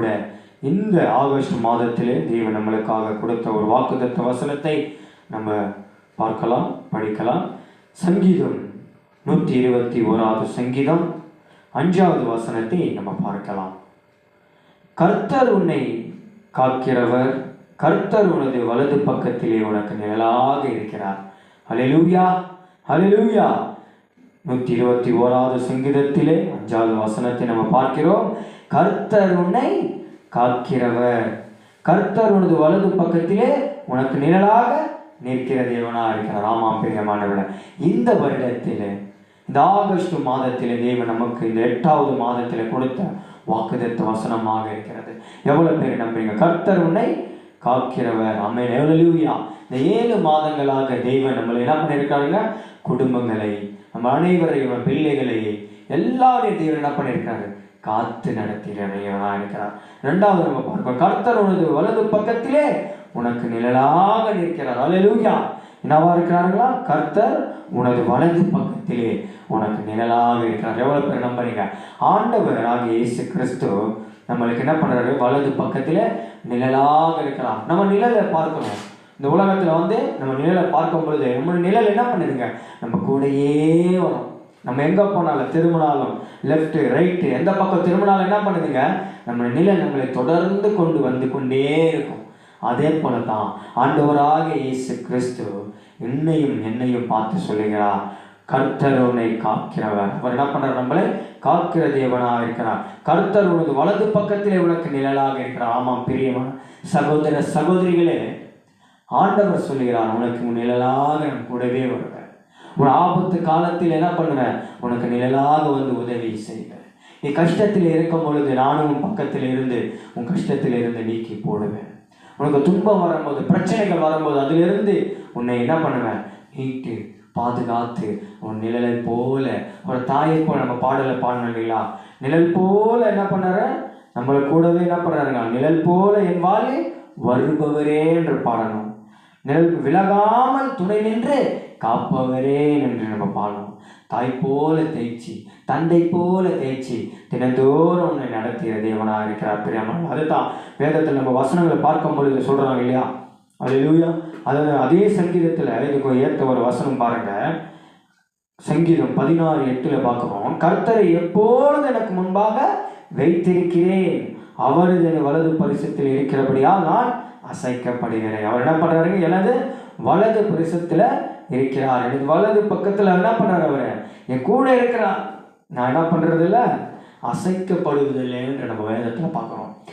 கூட இந்த ஆகஸ்ட் மாதத்திலே தேவன் நம்மளுக்காக கொடுத்த ஒரு வாக்குத்தத்த வசனத்தை நம்ம பார்க்கலாம், படிக்கலாம். சங்கீதம் 121 சங்கீதம் 5வது வசனத்தை நம்ம பார்க்கலாம். கர்த்தர் உன்னை காக்கிறவர், கர்த்தர் உனது வலது பக்கத்திலே உனக்கு நிழலாக இருக்கிறார். ஹல்லேலூயா, ஹல்லேலூயா. 121 சங்கீதத்திலே 5வது வசனத்தை நம்ம பார்க்கிறோம். கர்த்தர் உன்னை காக்கிறவர், கர்த்தர் உனது வலது பக்கத்திலே உனக்கு நிழலாக நிற்கிற தேவனா இருக்கிறார். ஆமாம் பிரியமானவர்களே, இந்த வருடத்திலே, இந்த ஆகஸ்ட் மாதத்திலே தேவன் நமக்கு இந்த 8வது மாதத்திலே கொடுத்த வாக்குத்தத்த வசனமாக இருக்கிறது. எவ்வளவு பேர் நம்புறீங்க? கர்த்தர் உன்னை காக்கிறவர். ஆமென், ஹல்லேலூயா. இந்த 7 மாதங்களாக தேவன் நம்மளை என்ன பண்ணியிருக்காருங்க? குடும்பங்களை, நம்ம அனைவரையும், பிள்ளைகளை, எல்லாரையும் தேவன் என்ன பண்ணியிருக்காரு? காத்து நடத்தினவனா இருக்கிறார். 2வது நம்ம பார்க்கிறோம், கர்த்தர் உனது வலது பக்கத்திலே உனக்கு நிழலாக நிற்கிறார். ஹல்லேலூயா. என்னவா இருக்கிறார்களா? கர்த்தர் உனது வலது பக்கத்திலே உனக்கு நிழலாக இருக்கிறார். எவ்வளவு பேர் நம்புறீங்க? ஆண்டவர் ஆகிய இயேசு கிறிஸ்து நம்மளுக்கு என்ன பண்றாரு? வலது பக்கத்திலே நிழலாக இருக்கிறார். நம்ம நிழலை பார்க்கணும். இந்த உலகத்துல நம்ம நிழலை பார்க்கும் பொழுது நம்ம நிழல் என்ன பண்ணுதுங்க? நம்ம கூடயே வரும். நம்ம எங்க போனாலும், திரும்பினாலும், லெஃப்ட் ரைட்டு எந்த பக்கம் திரும்பினாலும் என்ன பண்ணுதுங்க? நம்ம நிழல் நம்மளை தொடர்ந்து கொண்டு வந்து கொண்டே இருக்கும். அதே போல தான் ஆண்டவராகிய இயேசு கிறிஸ்து என்னையும் பார்த்து சொல்லுகிறார், கர்த்தர் உன்னை காக்கிறவர். அவர் என்ன பண்றார்? நம்மளை காக்கிற தேவனாக இருக்கிறார். கர்த்தர் உனது வலது பக்கத்திலே உனக்கு நிழலாக இருக்கிறார். ஆமாம் பிரியமான சகோதர சகோதரிகளே, ஆண்டவர் சொல்லுகிறார், உனக்கு நிழலாக நான் கூடவே வருவேன். ஒரு ஆபத்து காலத்தில் என்ன பண்ணுவேன்? உனக்கு நிழலாக வந்து உதவி செய்வேன். நீ கஷ்டத்தில் இருக்கும் பொழுது நானும் உன் பக்கத்தில் இருந்து உன் கஷ்டத்தில் இருந்து நீக்கி போடுவேன். உனக்கு துன்பம் வரும்போது, பிரச்சனைகள் வரும்போது அதிலிருந்து உன்னை என்ன பண்ணுவேன்? மீட்டு பாதுகாத்து உன் நிழலை போல, ஒரு தாயை போல, நம்ம பாடலை பாடணும் இல்லைங்களா? நிழல் போல என்ன பண்ணாரு? நம்மளை கூடவே என்ன பண்றாருங்க? நிழல் போல என் வாழை வருபவரே என்று பாடணும். நிழல் விலகாமல் துணை நின்று காப்பவரே என்று நம்ம பாடணும். தாய் போல தேய்ச்சி, தந்தை போல தேய்ச்சி தினந்தோறும் உன்னை நடத்திய தேவனாக இருக்கிறார் பிரியமான. அதுதான் வேதத்தில் நம்ம வசனங்களை பார்க்கும் பொழுது சொல்றாங்க இல்லையா? ஹல்லேலூயா. அதே சங்கீதத்துல இதுக்கு ஏற்ற ஒரு வசனம் பாருங்க. சங்கீதம் 16:8 பார்க்கிறோம், கர்த்தரை எப்பொழுது எனக்கு முன்பாக வைத்திருக்கிறேன், அவரது வலது பரிசத்தில் இருக்கிறபடியால் நான் அசைக்கப்படுகிறேன். அவர் என்ன பண்றாருங்க? எனது வலது பரிசத்துல இருக்கிறார். எனக்கு வலது பக்கத்துல என்ன பண்றாரு? அவரு என் கூட இருக்கிறார். நான் என்ன பண்றது இல்லை? அசைக்கப்படுவதில்லை என்று நம்ம வேதத்துல பார்க்கிறோம்.